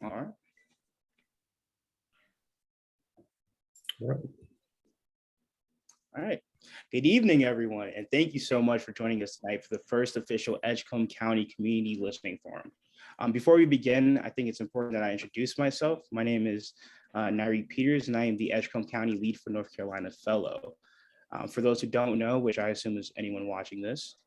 All right. All right. Good evening, everyone, and thank you so much for joining us tonight for the first official Edgecombe County Community Listening Forum. Before we begin, I think it's important that I introduce myself. My name is Nyreke Peters, and I am the Edgecombe County Lead for North Carolina Fellow. For those who don't know, which I assume is anyone watching this,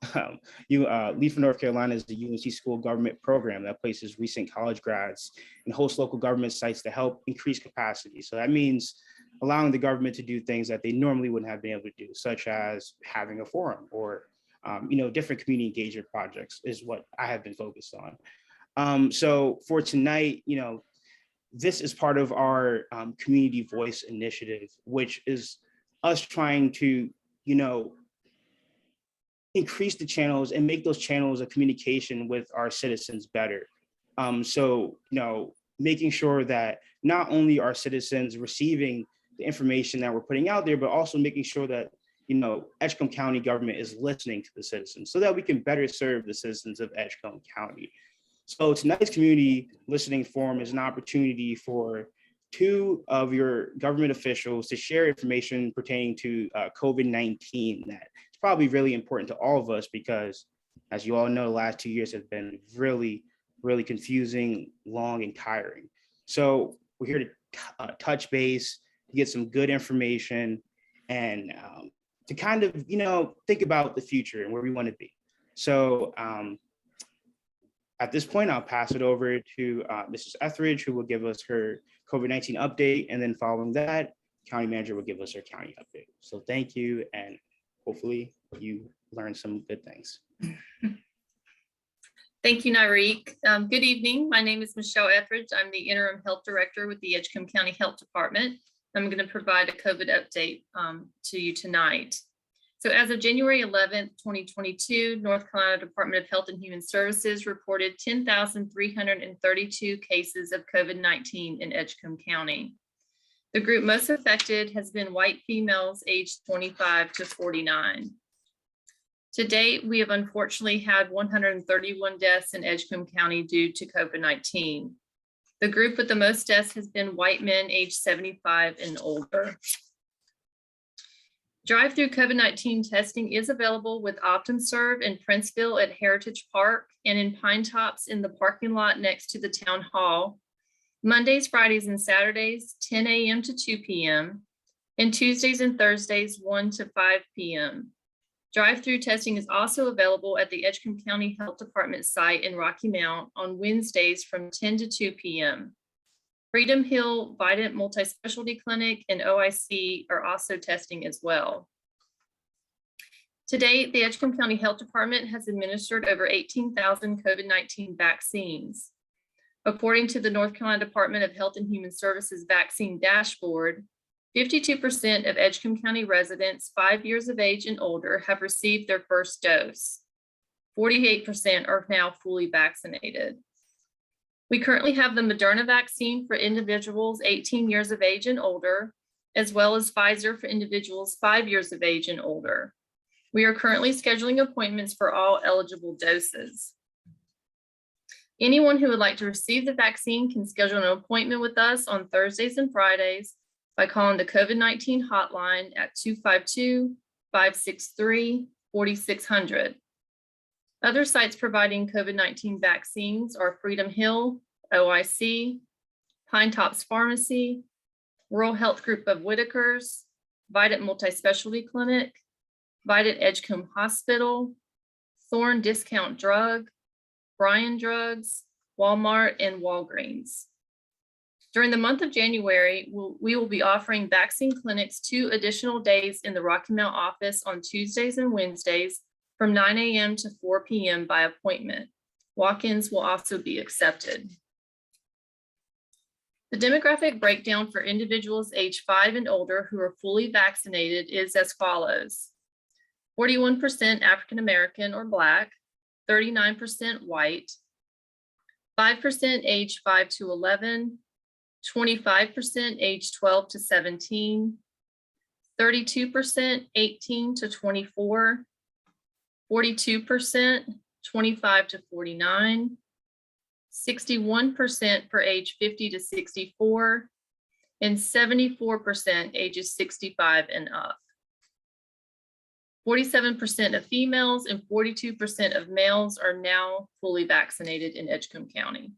Lead for North Carolina is the UNC school government program that places recent college grads and hosts local government sites to help increase capacity. So that means allowing the government to do things that they normally wouldn't have been able to do, such as having a forum or different community engagement projects is what I have been focused on. So for tonight, this is part of our community voice initiative, which is us trying to, increase the channels and make those channels of communication with our citizens better. So making sure that not only are citizens receiving the information that we're putting out there, but also making sure that, Edgecombe County government is listening to the citizens so that we can better serve the citizens of Edgecombe County. So tonight's community listening forum is an opportunity for two of your government officials to share information pertaining to COVID-19 that is probably really important to all of us because, as you all know, the last 2 years have been really, really confusing, long, and tiring. So we're here to touch base, to get some good information, and to kind of, think about the future and where we want to be. So at this point, I'll pass it over to Mrs. Etheridge, who will give us her COVID-19 update. And then following that, County Manager will give us her county update. So thank you. And hopefully you learned some good things. Thank you, Nyreke. Good evening. My name is Michelle Etheridge. I'm the Interim Health Director with the Edgecombe County Health Department. I'm going to provide a COVID update to you tonight. So as of January 11th, 2022, North Carolina Department of Health and Human Services reported 10,332 cases of COVID-19 in Edgecombe County. The group most affected has been white females aged 25 to 49. To date, we have unfortunately had 131 deaths in Edgecombe County due to COVID-19. The group with the most deaths has been white men aged 75 and older. Drive-through COVID-19 testing is available with OptumServe in Princeville at Heritage Park and in Pine Tops in the parking lot next to the town hall, Mondays, Fridays, and Saturdays, 10 a.m. to 2 p.m., and Tuesdays and Thursdays, 1 to 5 p.m. Drive-through testing is also available at the Edgecombe County Health Department site in Rocky Mount on Wednesdays from 10 to 2 p.m. Freedom Hill, Vidant Multi-Specialty Clinic, and OIC are also testing as well. To date, the Edgecombe County Health Department has administered over 18,000 COVID-19 vaccines. According to the North Carolina Department of Health and Human Services vaccine dashboard, 52% of Edgecombe County residents 5 years of age and older have received their first dose. 48% are now fully vaccinated. We currently have the Moderna vaccine for individuals 18 years of age and older, as well as Pfizer for individuals 5 years of age and older. We are currently scheduling appointments for all eligible doses. Anyone who would like to receive the vaccine can schedule an appointment with us on Thursdays and Fridays by calling the COVID-19 hotline at 252-563-4600. Other sites providing COVID-19 vaccines are Freedom Hill, OIC, Pine Tops Pharmacy, Rural Health Group of Whitakers, Vidant Multi-Specialty Clinic, Vidant Edgecombe Hospital, Thorn Discount Drug, Bryan Drugs, Walmart, and Walgreens. During the month of January, we will be offering vaccine clinics 2 additional days in the Rocky Mount office on Tuesdays and Wednesdays from 9 a.m. to 4 p.m. by appointment. Walk-ins will also be accepted. The demographic breakdown for individuals age 5 and older who are fully vaccinated is as follows: 41% African American or Black, 39% white, 5% age 5 to 11, 25% age 12 to 17, 32% 18 to 24, 42% 25 to 49, 61% for age 50 to 64, and 74% ages 65 and up. 47% of females and 42% of males are now fully vaccinated in Edgecombe County.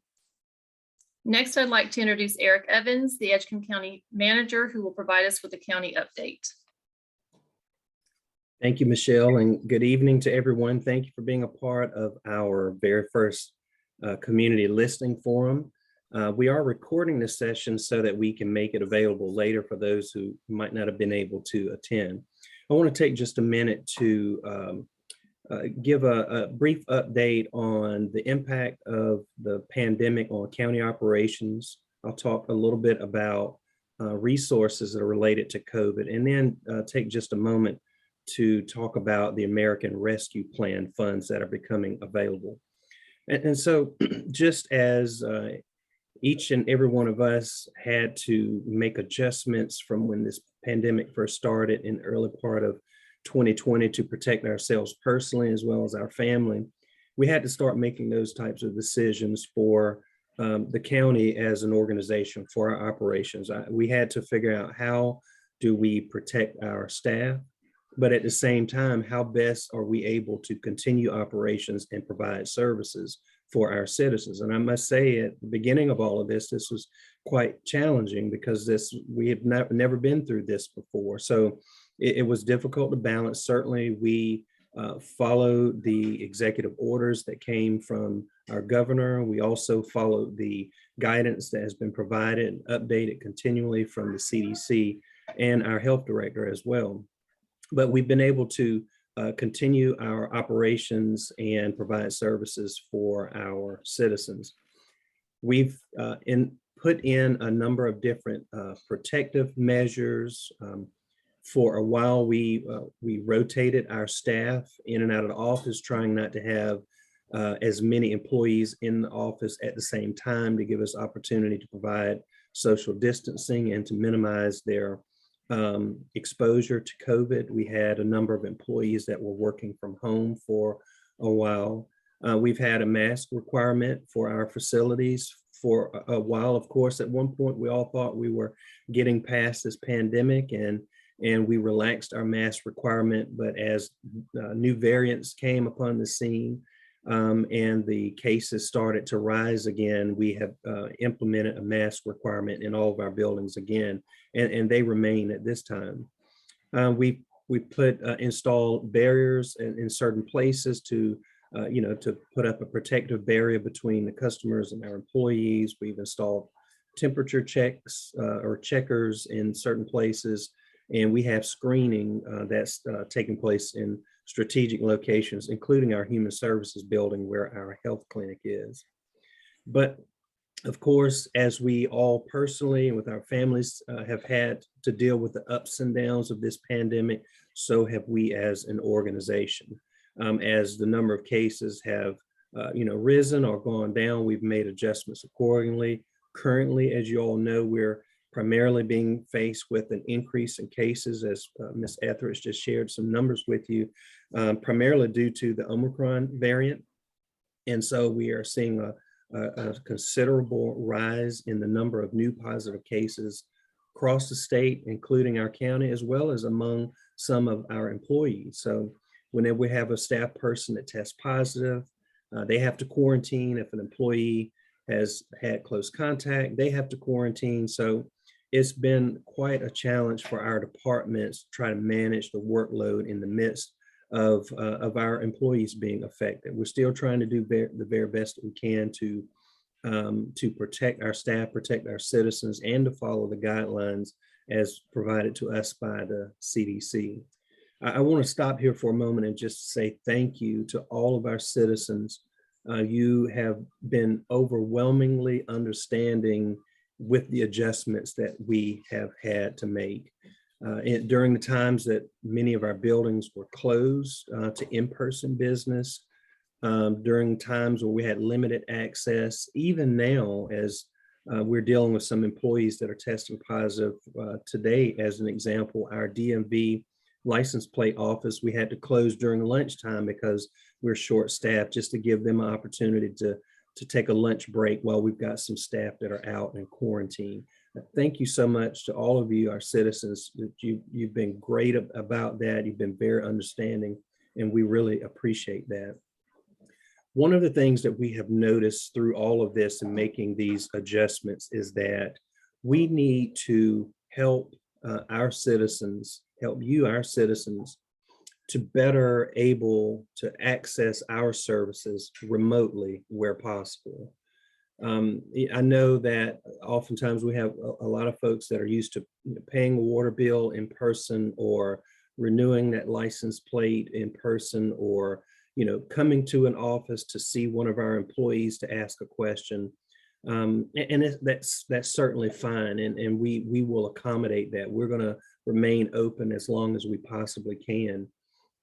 Next, I'd like to introduce Eric Evans, the Edgecombe County Manager, who will provide us with a county update. Thank you, Michelle, and good evening to everyone. Thank you for being a part of our very first community listening forum. We are recording this session so that we can make it available later for those who might not have been able to attend. I want to take just a minute to give a brief update on the impact of the pandemic on county operations. I'll talk a little bit about resources that are related to COVID, and then take just a moment to talk about the American Rescue Plan funds that are becoming available. And so just as each and every one of us had to make adjustments from when this pandemic first started in the early part of 2020 to protect ourselves personally as well as our family, we had to start making those types of decisions for the county as an organization for our operations. We had to figure out how do we protect our staff, but at the same time, how best are we able to continue operations and provide services for our citizens? And I must say, at the beginning of all of this, this was quite challenging because we have never been through this before. So it was difficult to balance. Certainly, we followed the executive orders that came from our governor. We also followed the guidance that has been provided and updated continually from the CDC and our health director as well. But we've been able to continue our operations and provide services for our citizens. We've put in a number of different protective measures. For a while, we rotated our staff in and out of the office, trying not to have as many employees in the office at the same time to give us opportunity to provide social distancing and to minimize their exposure to COVID. We had a number of employees that were working from home for a while. We've had a mask requirement for our facilities for a while. Of course, at one point, we all thought we were getting past this pandemic and we relaxed our mask requirement. But as new variants came upon the scene and the cases started to rise again, we have implemented a mask requirement in all of our buildings again, and they remain at this time. We installed barriers in certain places to put up a protective barrier between the customers and our employees. We've installed temperature checks or checkers in certain places, and we have screening that's taking place in strategic locations, including our human services building where our health clinic is. But of course, as we all personally and with our families have had to deal with the ups and downs of this pandemic, so have we as an organization. As the number of cases have risen or gone down, we've made adjustments accordingly. Currently, as you all know, we're primarily being faced with an increase in cases, as Ms. Etheridge just shared some numbers with you, primarily due to the Omicron variant. And so we are seeing a considerable rise in the number of new positive cases across the state, including our county, as well as among some of our employees. So whenever we have a staff person that tests positive, they have to quarantine. If an employee has had close contact, they have to quarantine. So it's been quite a challenge for our departments to try to manage the workload in the midst of our employees being affected. We're still trying to do the very best that we can to protect our staff, protect our citizens, and to follow the guidelines as provided to us by the CDC. I want to stop here for a moment and just say thank you to all of our citizens. You have been overwhelmingly understanding with the adjustments that we have had to make. During the times that many of our buildings were closed to in-person business, during times where we had limited access, even now as we're dealing with some employees that are testing positive. Today, as an example, our DMV license plate office, we had to close during lunchtime because we're short-staffed, just to give them an opportunity to take a lunch break while we've got some staff that are out in quarantine. Thank you so much to all of you, our citizens. You've been great about that. You've been very understanding, and we really appreciate that. One of the things that we have noticed through all of this and making these adjustments is that we need to help our citizens, help you, our citizens, to better able to access our services remotely where possible. I know that oftentimes we have a lot of folks that are used to paying a water bill in person, or renewing that license plate in person, or coming to an office to see one of our employees to ask a question. That's certainly fine, and we will accommodate that. We're going to remain open as long as we possibly can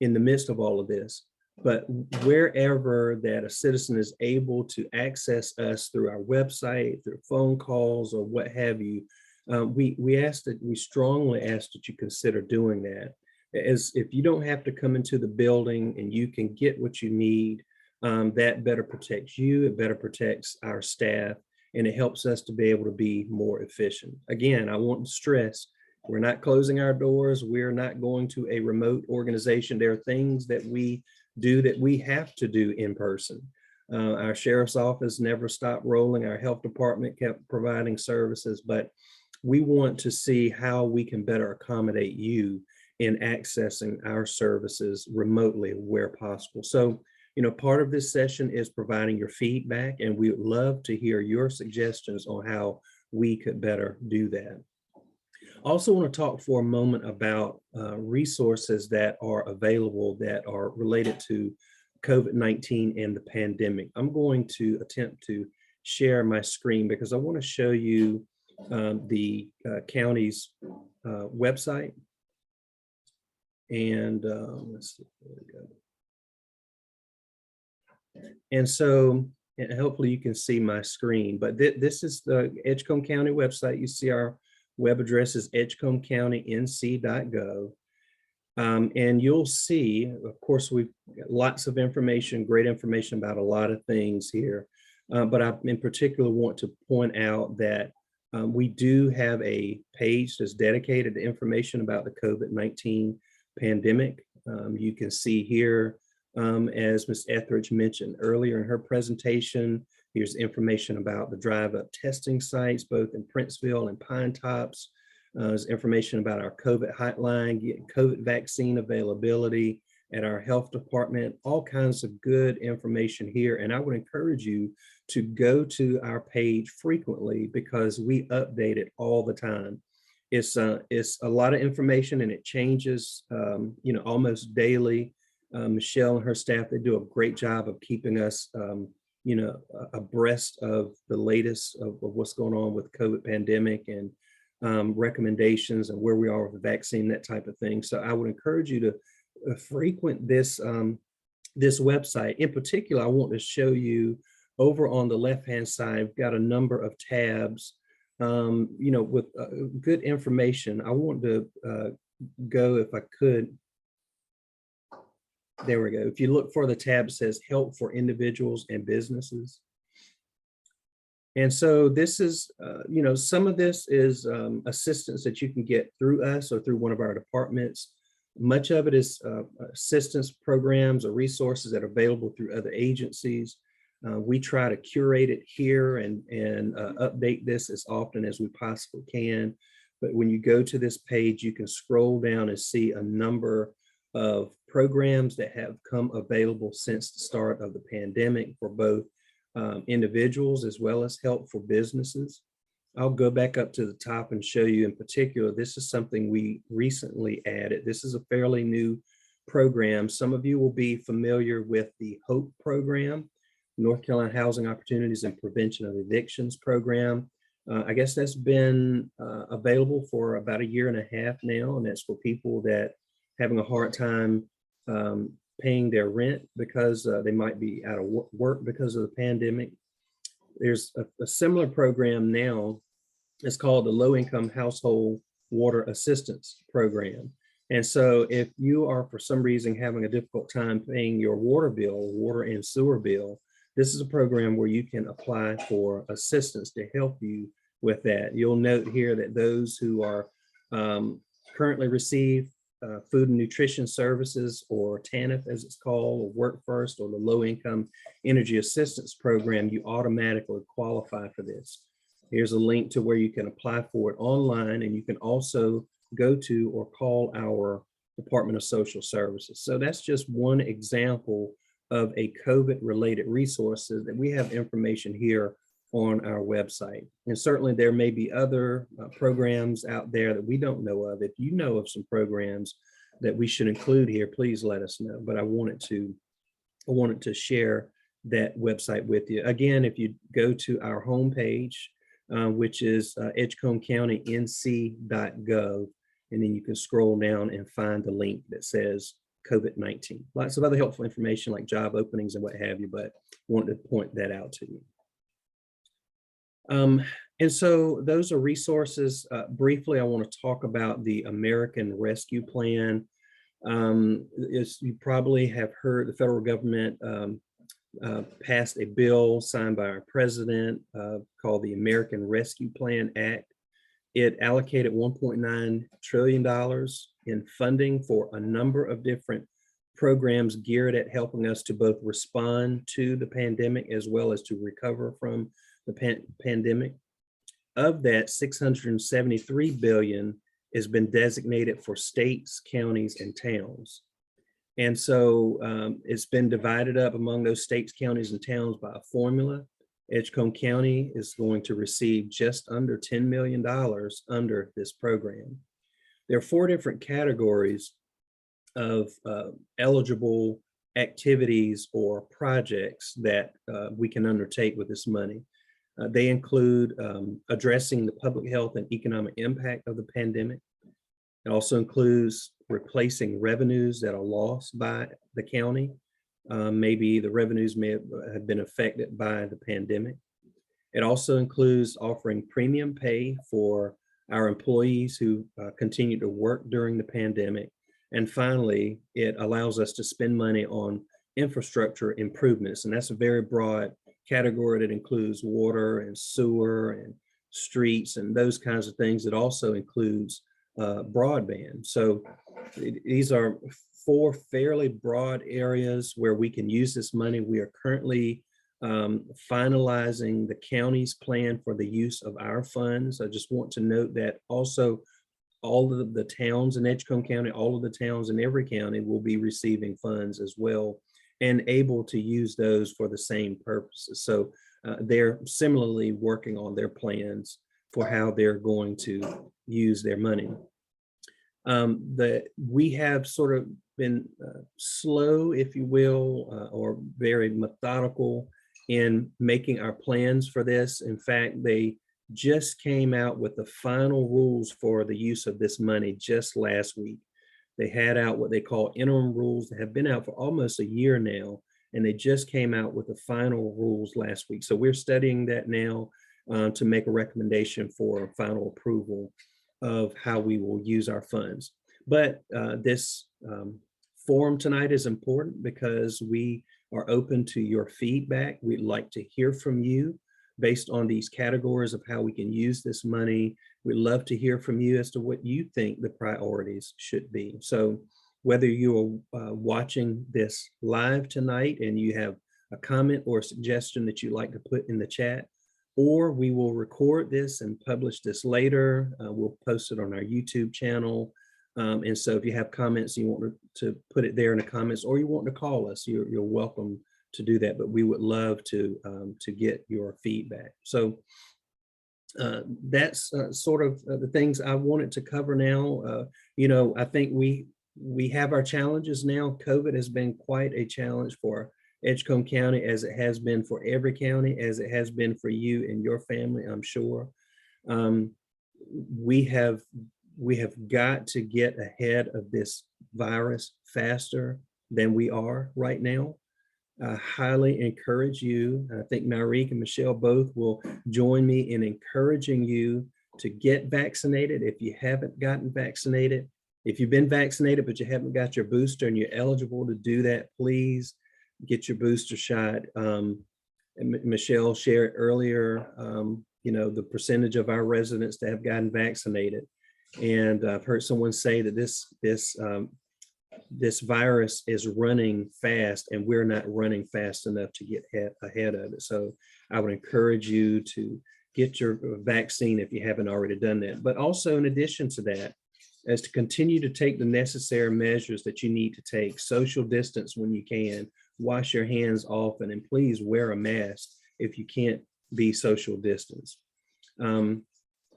in the midst of all of this. But wherever that a citizen is able to access us through our website, through phone calls, or what have you, we strongly ask that you consider doing that. As if you don't have to come into the building and you can get what you need, that better protects you, it better protects our staff, and it helps us to be able to be more efficient. Again, I want to stress, we're not closing our doors. We're not going to a remote organization. There are things that we do that we have to do in person. Our sheriff's office never stopped rolling. Our health department kept providing services, but we want to see how we can better accommodate you in accessing our services remotely where possible. So, part of this session is providing your feedback, and we would love to hear your suggestions on how we could better do that. I also want to talk for a moment about resources that are available that are related to COVID-19 and the pandemic. I'm going to attempt to share my screen because I want to show you the county's website. And let's see, there we go. And so, and hopefully you can see my screen, but this is the Edgecombe County website. You see our web address is edgecombecountync.gov. And you'll see, of course, we've got lots of information, great information about a lot of things here. But I in particular want to point out that we do have a page that's dedicated to information about the COVID-19 pandemic. You can see here, as Ms. Etheridge mentioned earlier in her presentation, here's information about the drive-up testing sites, both in Princeville and Pine Tops. There's information about our COVID hotline, getting COVID vaccine availability at our health department, all kinds of good information here. And I would encourage you to go to our page frequently because we update it all the time. It's a lot of information and it changes, almost daily. Michelle and her staff, they do a great job of keeping us abreast of the latest of what's going on with COVID pandemic and recommendations and where we are with the vaccine, that type of thing. So I would encourage you to frequent this website. In particular, I want to show you over on the left-hand side, we've got a number of tabs, with good information. I want to go, if I could. There we go. If you look for the tab, it says help for individuals and businesses. And so this is, some of this is assistance that you can get through us or through one of our departments. Much of it is assistance programs or resources that are available through other agencies. We try to curate it here and update this as often as we possibly can. But when you go to this page, you can scroll down and see a number of programs that have come available since the start of the pandemic for both individuals as well as help for businesses. I'll go back up to the top and show you in particular, this is something we recently added. This is a fairly new program. Some of you will be familiar with the HOPE program, North Carolina Housing Opportunities and Prevention of Evictions program. I guess that's been available for about 1.5 years now, and that's for people that having a hard time paying their rent because they might be out of work because of the pandemic. There's a similar program now. It's called the Low Income Household Water Assistance Program. And so if you are for some reason having a difficult time paying your water bill, water and sewer bill, this is a program where you can apply for assistance to help you with that. You'll note here that those who are currently receive food and nutrition services, or TANF as it's called, or Work First, or the Low Income Energy Assistance Program, you automatically qualify for this. Here's a link to where you can apply for it online, and you can also go to or call our Department of Social Services. So that's just one example of a COVID-related resources that we have information here on our website. And certainly there may be other programs out there that we don't know of. If you know of some programs that we should include here, please let us know. But I wanted to share that website with you. Again, if you go to our homepage, which is Edgecombe County NC.gov, and then you can scroll down and find the link that says COVID-19. Lots of other helpful information like job openings and what have you, but wanted to point that out to you. And so those are resources. Briefly, I want to talk about the American Rescue Plan. As you probably have heard, the federal government passed a bill signed by our president called the American Rescue Plan Act. It allocated $1.9 trillion in funding for a number of different programs geared at helping us to both respond to the pandemic as well as to recover from the pandemic. Of that, $673 billion has been designated for states, counties, and towns. And so it's been divided up among those states, counties, and towns by a formula. Edgecombe County is going to receive just under $10 million under this program. There are 4 different categories of eligible activities or projects that we can undertake with this money. They include addressing the public health and economic impact of the pandemic. It also includes replacing revenues that are lost by the county. Maybe the revenues may have been affected by the pandemic. It also includes offering premium pay for our employees who continue to work during the pandemic. And finally, it allows us to spend money on infrastructure improvements. And that's a very broad category that includes water and sewer and streets and those kinds of things. It also includes broadband. So these are 4 fairly broad areas where we can use this money. We are currently finalizing the county's plan for the use of our funds. I just want to note that also all of the towns in Edgecombe County, all of the towns in every county will be receiving funds as well and able to use those for the same purposes. So they're similarly working on their plans for how they're going to use their money. We have sort of been slow, if you will, or very methodical in making our plans for this. In fact, they just came out with the final rules for the use of this money just last week. They had out what they call interim rules that have been out for almost a year now, and they just came out with the final rules last week. So we're studying that now to make a recommendation for final approval of how we will use our funds. But this forum tonight is important because we are open to your feedback. We'd like to hear from you based on these categories of how we can use this money. We'd love to hear from you as to what you think the priorities should be. So whether you are watching this live tonight and you have a comment or a suggestion that you'd like to put in the chat, or we will record this and publish this later. We'll post it on our YouTube channel. And so if you have comments, you want to put it there in the comments, or you want to call us, you're welcome to do that. But we would love to get your feedback. So that's sort of the things I wanted to cover now. I think we have our challenges now. COVID has been quite a challenge for Edgecombe County, as it has been for every county, as it has been for you and your family, I'm sure. We have got to get ahead of this virus faster than we are right now. I highly encourage you, and I think Nyreke and Michelle both will join me in encouraging you to get vaccinated if you haven't gotten vaccinated. If you've been vaccinated but you haven't got your booster and you're eligible to do that, please get your booster shot. Michelle shared earlier, the percentage of our residents that have gotten vaccinated. And I've heard someone say that this virus is running fast and we're not running fast enough to get ahead of it. So I would encourage you to get your vaccine if you haven't already done that. But also in addition to that, is to continue to take the necessary measures that you need to take. Social distance when you can, wash your hands often, and please wear a mask if you can't be social distance.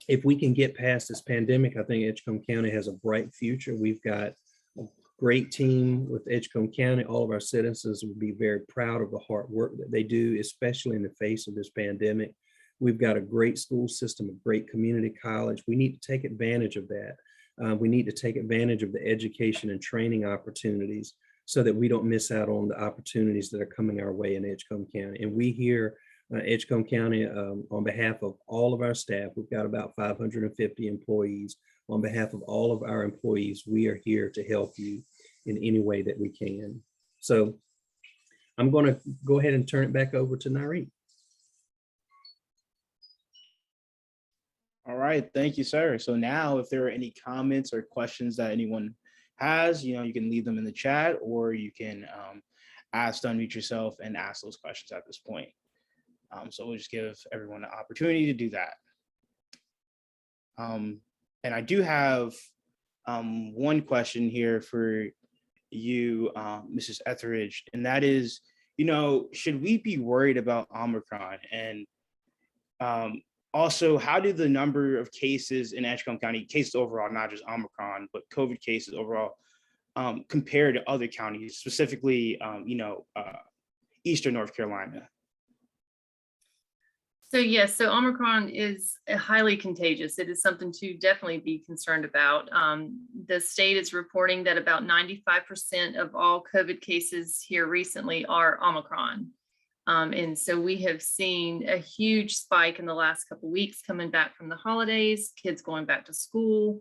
If we can get past this pandemic, I think Edgecombe County has a bright future. We've got a great team with Edgecombe County. All of our citizens will be very proud of the hard work that they do, especially in the face of this pandemic. We've got a great school system, a great community college. We need to take advantage of that. We need to take advantage of the education and training opportunities so that we don't miss out on the opportunities that are coming our way in Edgecombe County. And we here, Edgecombe County, on behalf of all of our staff, we've got about 550 employees. On behalf of all of our employees, we are here to help you in any way that we can. So I'm going to go ahead and turn it back over to Nyreke. All right, thank you, sir. So now if there are any comments or questions that anyone has, you can leave them in the chat, or you can unmute yourself and ask those questions at this point. So we'll just give everyone an opportunity to do that. And I do have one question here for you, Mrs. Etheridge, and that is, should we be worried about Omicron? And also, how do the number of cases in Edgecombe County, cases overall, not just Omicron, but COVID cases overall, compare to other counties, specifically, Eastern North Carolina? So yes, so Omicron is highly contagious. It is something to definitely be concerned about. The state is reporting that about 95% of all COVID cases here recently are Omicron. And so we have seen a huge spike in the last couple of weeks coming back from the holidays, kids going back to school.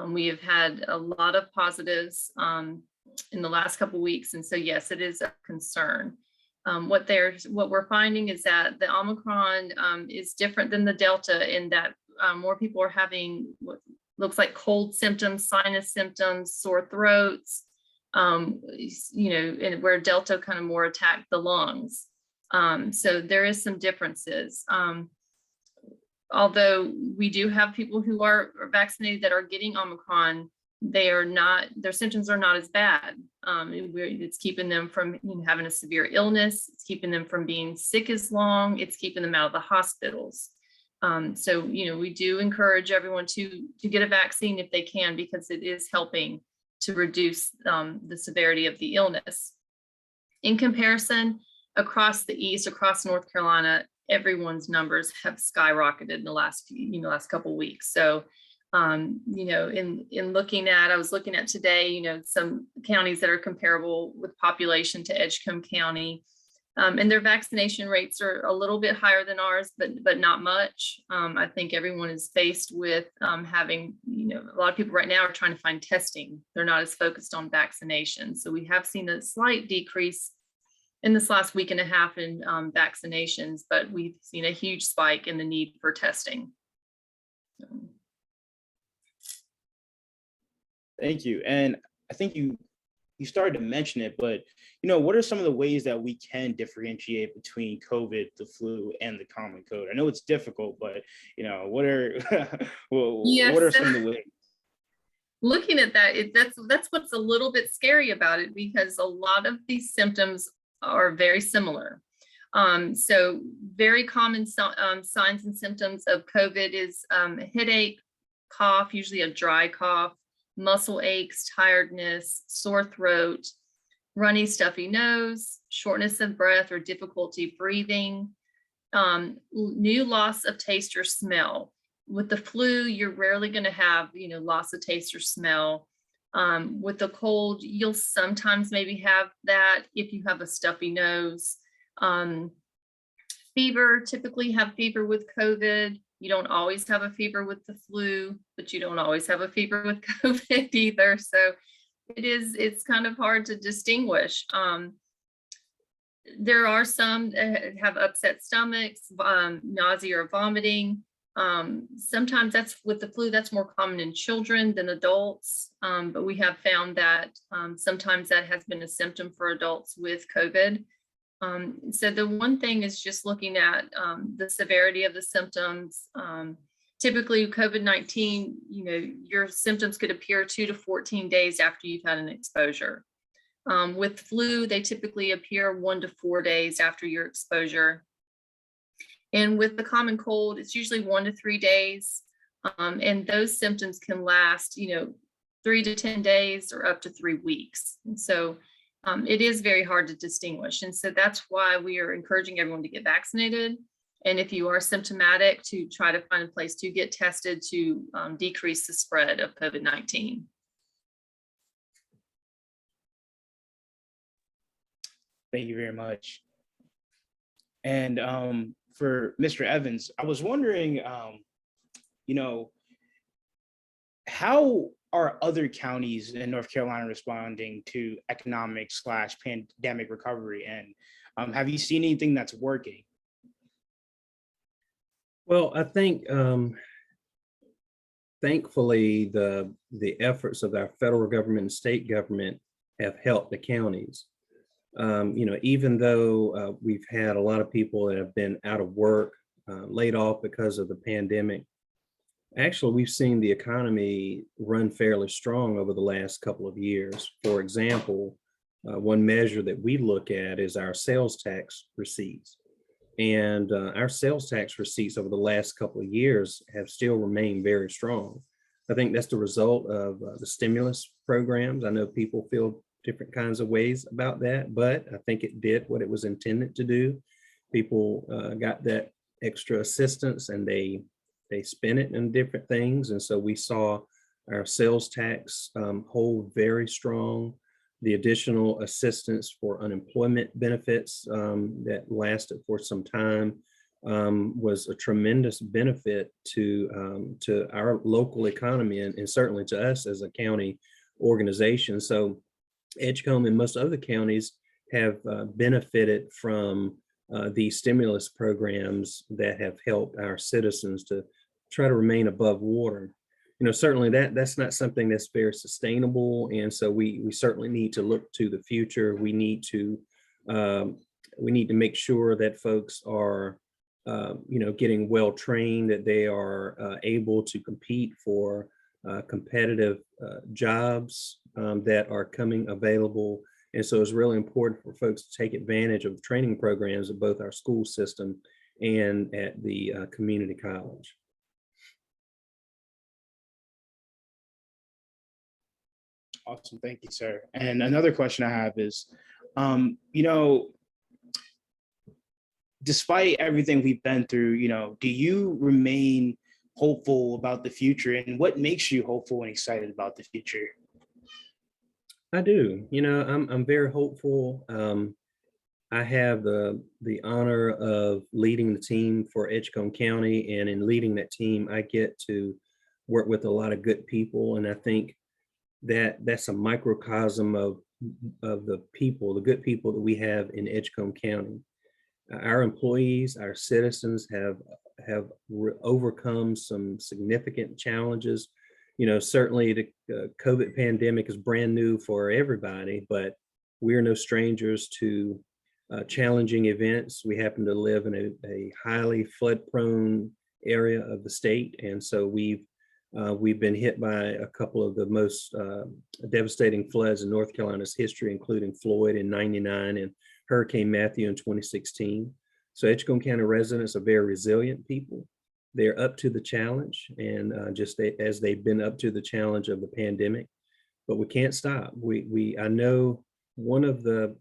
We have had a lot of positives in the last couple of weeks. And so, yes, it is a concern. What we're finding is that the Omicron is different than the Delta in that more people are having what looks like cold symptoms, sinus symptoms, sore throats, and where Delta kind of more attacked the lungs. So there is some differences. Although we do have people who are vaccinated that are getting Omicron, their symptoms are not as bad. It's keeping them from having a severe illness. It's keeping them from being sick as long. It's keeping them out of the hospitals. So, we do encourage everyone to get a vaccine if they can, because it is helping to reduce the severity of the illness. In comparison, across the East, across North Carolina, everyone's numbers have skyrocketed in the last couple of weeks. So, in looking at, I was looking at today, some counties that are comparable with population to Edgecombe County, and their vaccination rates are a little bit higher than ours, but not much. I think everyone is faced with having, a lot of people right now are trying to find testing. They're not as focused on vaccination. So we have seen a slight decrease in this last week and a half in vaccinations, but we've seen a huge spike in the need for testing. Thank you. And I think you started to mention it, but what are some of the ways that we can differentiate between COVID, the flu, and the common cold? I know it's difficult, but what are what are some of the ways? Looking at that, that's what's a little bit scary about it, because a lot of these symptoms are very similar. So very common signs and symptoms of COVID is headache, cough, usually a dry cough, muscle aches, tiredness, sore throat, runny, stuffy nose, shortness of breath or difficulty breathing, new loss of taste or smell. With the flu, you're rarely going to have, loss of taste or smell. With the cold, you'll sometimes maybe have that if you have a stuffy nose. Fever, typically have fever with COVID. You don't always have a fever with the flu, but you don't always have a fever with COVID either. So it's kind of hard to distinguish. There are some that have upset stomachs, nausea or vomiting. Sometimes that's with the flu, that's more common in children than adults. But we have found that sometimes that has been a symptom for adults with COVID. So the one thing is just looking at the severity of the symptoms. Typically COVID-19, your symptoms could appear 2 to 14 days after you've had an exposure. With flu, they typically appear 1 to 4 days after your exposure. And with the common cold, it's usually 1 to 3 days. And those symptoms can last, 3 to 10 days or up to 3 weeks. And so it is very hard to distinguish. And so that's why we are encouraging everyone to get vaccinated. And if you are symptomatic, to try to find a place to get tested to decrease the spread of COVID-19. Thank you very much. And for Mr. Evans, I was wondering, how are other counties in North Carolina responding to economic/pandemic recovery? And have you seen anything that's working? Well, I think thankfully the efforts of our federal government and state government have helped the counties. Even though we've had a lot of people that have been out of work, laid off because of the pandemic, actually we've seen the economy run fairly strong over the last couple of years. For example, one measure that we look at is our sales tax receipts. And our sales tax receipts over the last couple of years have still remained very strong. I think that's the result of the stimulus programs. I know people feel different kinds of ways about that, but I think it did what it was intended to do. People got that extra assistance and they spent it in different things. And so we saw our sales tax hold very strong. The additional assistance for unemployment benefits that lasted for some time was a tremendous benefit to our local economy and certainly to us as a county organization. So Edgecombe and most other counties have benefited from these stimulus programs that have helped our citizens to try to remain above water. Certainly that's not something that's very sustainable. And so we certainly need to look to the future. We need to make sure that folks are, getting well trained, that they are able to compete for competitive jobs that are coming available. And so it's really important for folks to take advantage of training programs at both our school system and at the community college. Awesome. Thank you, sir. And another question I have is, despite everything we've been through, do you remain hopeful about the future, and what makes you hopeful and excited about the future? I do. I'm very hopeful. I have the honor of leading the team for Edgecombe County, and in leading that team, I get to work with a lot of good people, and I think that's a microcosm of the good people that we have in Edgecombe County. Our employees, our citizens have overcome some significant challenges. Certainly the COVID pandemic is brand new for everybody, but we're no strangers to challenging events. We happen to live in a highly flood-prone area of the state, and so we've been hit by a couple of the most devastating floods in North Carolina's history, including Floyd in '99 and Hurricane Matthew in 2016. So Edgecombe County residents are very resilient people. They're up to the challenge, and just as they've been up to the challenge of the pandemic, but we can't stop. I know one of the,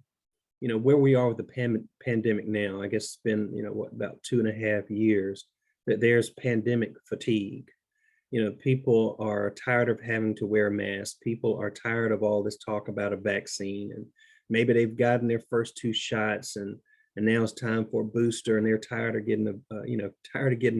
where we are with the pandemic now, I guess it's been, about 2.5 years, that there's pandemic fatigue. People are tired of having to wear masks. People are tired of all this talk about a vaccine, and maybe they've gotten their first 2 shots and now it's time for a booster, and they're tired of getting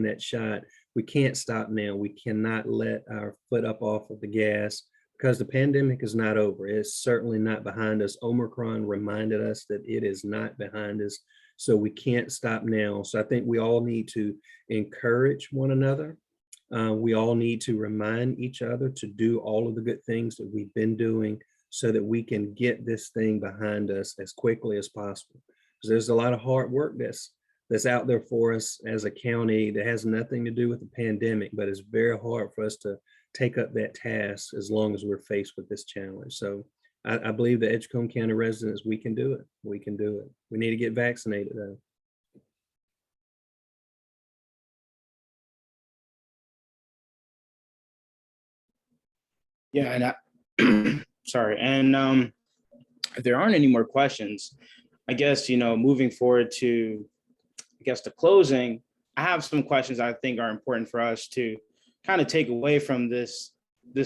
that shot. We can't stop now. We cannot let our foot up off of the gas because the pandemic is not over. It's certainly not behind us. Omicron reminded us that it is not behind us. So we can't stop now. So I think we all need to encourage one another. We all need to remind each other to do all of the good things that we've been doing so that we can get this thing behind us as quickly as possible. Because there's a lot of hard work that's out there for us as a county that has nothing to do with the pandemic, but it's very hard for us to take up that task as long as we're faced with this challenge. So I believe the Edgecombe County residents, we can do it. We can do it. We need to get vaccinated though. Yeah, and sorry. And if there aren't any more questions, I guess, moving forward to, the closing, I have some questions I think are important for us to kind of take away from this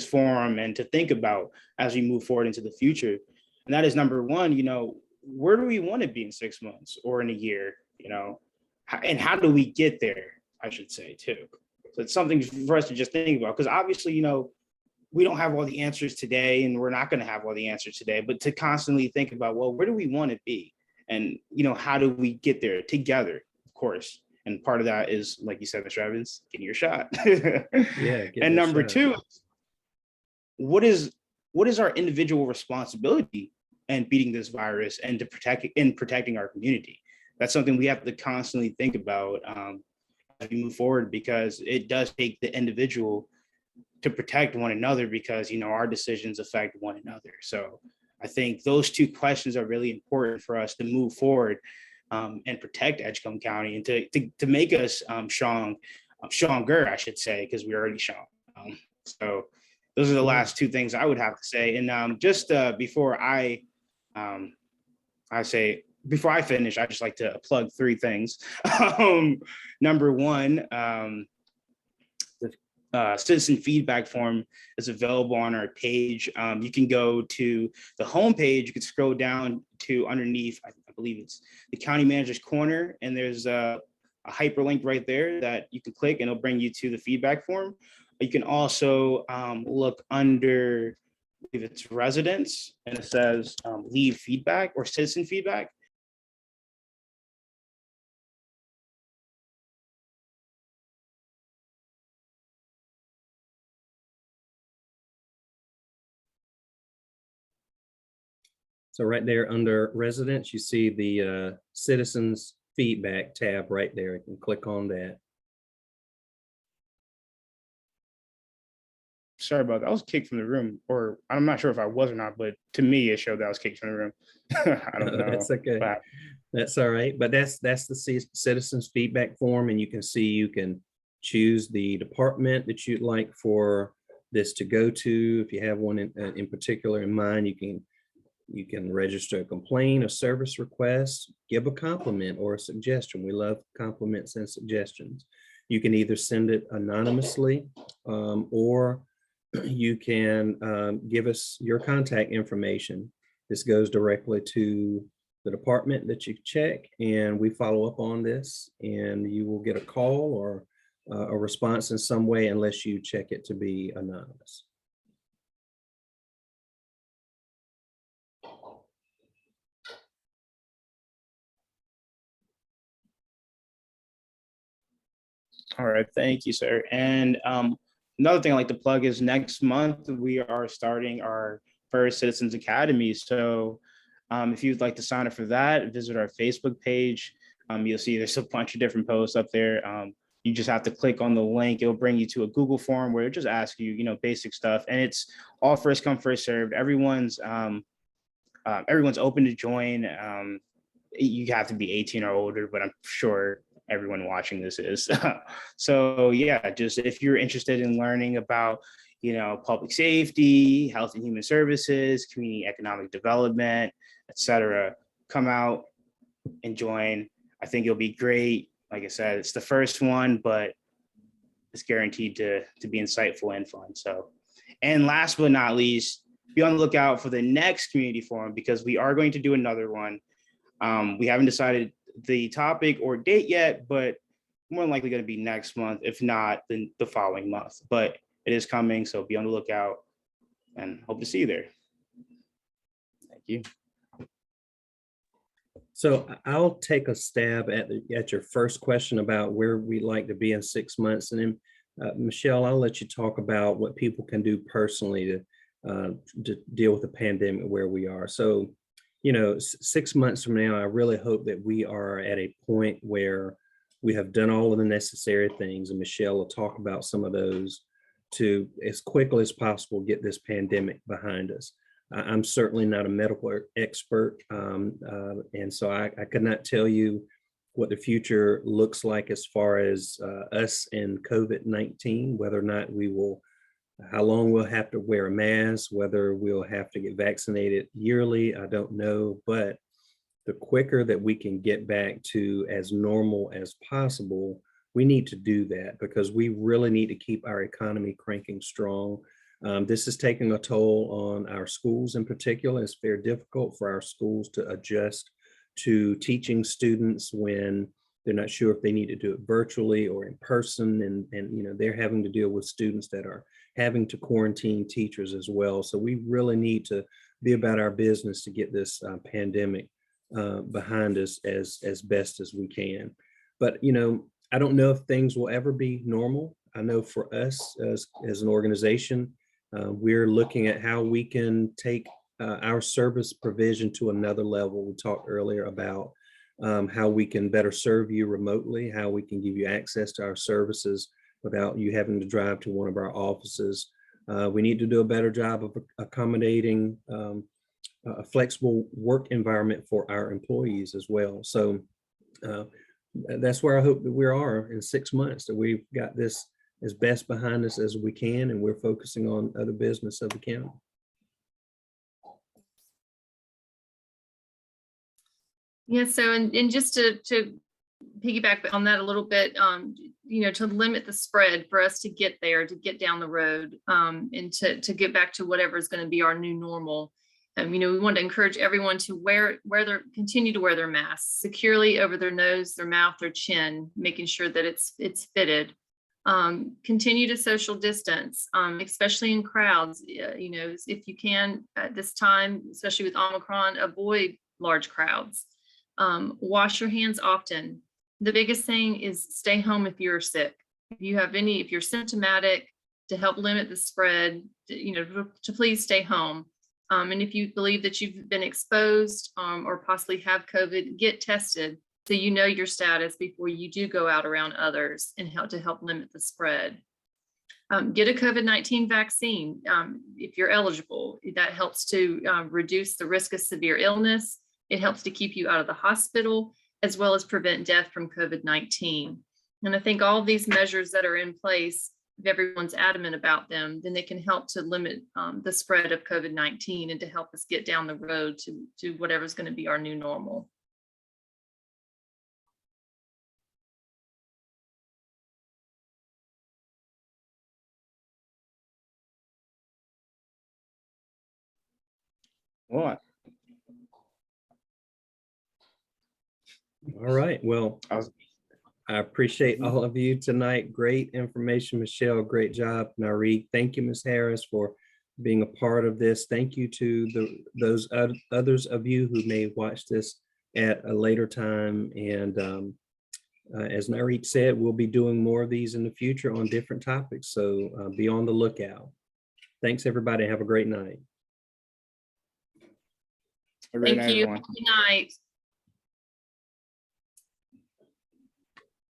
forum and to think about as we move forward into the future. And that is number one, where do we want to be in 6 months or in a year, and how do we get there, I should say too. So it's something for us to just think about, because obviously, we don't have all the answers today and we're not going to have all the answers today, but to constantly think about, well, where do we want to be? And, how do we get there together, of course? And part of that is, like you said, Mr. Evans, getting your shot. Yeah. And number two, what is our individual responsibility in beating this virus and protecting our community? That's something we have to constantly think about as we move forward, because it does take the individual to protect one another, because our decisions affect one another. So I think those two questions are really important for us to move forward and protect Edgecombe County, and to make us stronger, I should say, because we're already strong. So those are the last two things I would have to say. And just before I finish, I just like to plug three things. Number one, the citizen feedback form is available on our page. You can go to the homepage. You can scroll down to underneath, I believe it's the county manager's corner, and there's a hyperlink right there that you can click and it'll bring you to the feedback form. You can also look under, if it's residents, and it says leave feedback or citizen feedback. So right there under residents, you see the citizens feedback tab right there. You can click on that. Sorry about that. I was kicked from the room, or I'm not sure if I was or not, but to me, it showed that I was kicked from the room. I don't know. That's okay. But that's all right. But that's the citizens feedback form, and you can see you can choose the department that you'd like for this to go to. If you have one in particular in mind, you can register a complaint, a service request, give a compliment or a suggestion. We love compliments and suggestions. You can either send it anonymously or you can give us your contact information. This goes directly to the department that you check, and we follow up on this, and you will get a call or a response in some way, unless you check it to be anonymous. all right, thank you, sir. And another thing I like to plug is next month we are starting our first Citizens Academy. So if you'd like to sign up for that, visit our Facebook page. You'll see there's a bunch of different posts up there. You just have to click on the link. It'll bring you to a Google form where it just asks you, basic stuff, and it's all first come, first served. Everyone's open to join. You have to be 18 or older, but I'm sure everyone watching this is. So yeah, just if you're interested in learning about, public safety, health and human services, community economic development, etc., come out and join. I think it'll be great. Like I said, it's the first one, but it's guaranteed to be insightful and fun. So, and last but not least, be on the lookout for the next community forum, because we are going to do another one. We haven't decided the topic or date yet, but more than likely going to be next month, if not the following month. But it is coming, so be on the lookout. and hope to see you there. Thank you. So I'll take a stab at your first question about where we'd like to be in 6 months. And then Michelle, I'll let you talk about what people can do personally to deal with the pandemic where we are. So, 6 months from now, I really hope that we are at a point where we have done all of the necessary things, and Michelle will talk about some of those, to as quickly as possible get this pandemic behind us. I'm certainly not a medical expert, and so I could not tell you what the future looks like as far as us and COVID-19, whether or not how long we'll have to wear a mask, whether we'll have to get vaccinated yearly, I don't know. But the quicker that we can get back to as normal as possible, we need to do that, because we really need to keep our economy cranking strong. This is taking a toll on our schools in particular. It's very difficult for our schools to adjust to teaching students when they're not sure if they need to do it virtually or in person. And they're having to deal with students that are having to quarantine teachers as well. So we really need to be about our business to get this pandemic behind us as best as we can. But, I don't know if things will ever be normal. I know for us as an organization, we're looking at how we can take our service provision to another level. We talked earlier about how we can better serve you remotely, how we can give you access to our services without you having to drive to one of our offices. We need to do a better job of accommodating a flexible work environment for our employees as well. So that's where I hope that we are in 6 months, that we've got this as best behind us as we can, and we're focusing on other business of the county. Yeah, so and just to piggyback on that a little bit, to limit the spread for us to get there, to get down the road, and to get back to whatever is going to be our new normal. We want to encourage everyone to continue to wear their masks securely over their nose, their mouth, their chin, making sure that it's fitted. Continue to social distance, especially in crowds. If you can at this time, especially with Omicron, avoid large crowds. Wash your hands often. The biggest thing is stay home if you're sick. If you're symptomatic, to help limit the spread, to please stay home. And if you believe that you've been exposed or possibly have COVID, get tested so you know your status before you do go out around others, and help limit the spread. Get a COVID-19 vaccine if you're eligible. That helps to reduce the risk of severe illness. It helps to keep you out of the hospital, as well as prevent death from COVID-19. And I think all of these measures that are in place, if everyone's adamant about them, then they can help to limit the spread of COVID-19 and to help us get down the road to whatever's going to be our new normal. What? All right. Well, I appreciate all of you tonight. Great information, Michelle. Great job, Nyreke. Thank you, Ms. Harris, for being a part of this. Thank you to those others of you who may watch this at a later time. And as Nyreke said, we'll be doing more of these in the future on different topics. So be on the lookout. Thanks, everybody. Have a great night. Thank you. Good night.